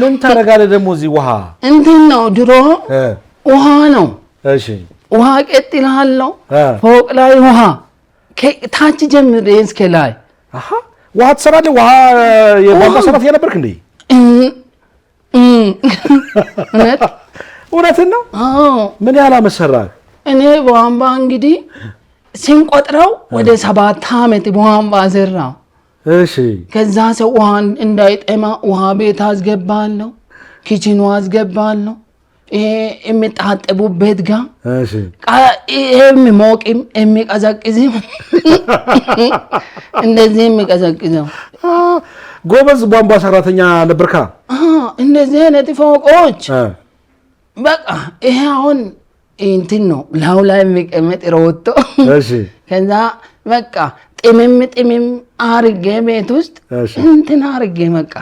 ምን ታረጋለህ ደግሞ እዚህ ውሃ እንትን ነው ድሮ ውሃ ነው እሺ ውሃ ቀጥላለሁ ፎቅ ላይ ውሃ ታች ጀምሬ እስከ ላይ አሃ ውሃ ትሰራለህ ውሃ የቧንቧ ሰራተኛ ነበርክ እንዴ እውነትን ነው ምን ያህል ዓመት ሰራህ እኔ ቧንቧ እንግዲህ ሲንቆጥረው ወደ 7 ዓመት ቧንቧ ሰራው እሺ ከዛ ሰው ውሃን እንዳይጠማ ውሃ ቤት አስገባለሁ ኪችኑ አስገባለሁ የሚጣጠቡበት ጋር እሺ የሚሞቅም የሚቀዘቅዝም እንደዚህ የሚቀዘቅዘው ጎበዝ ቧንቧ ሰራተኛ ነበርካ እንደዚህ አይነት ፎቆች በቃ ይሄ አሁን እንትን ነው ላው ላይ የሚቀመጥ ሮቶ እሺ ከዛ በቃ ጥምም አርጌ ቤት ውስጥ እንትን አርጌ በቃ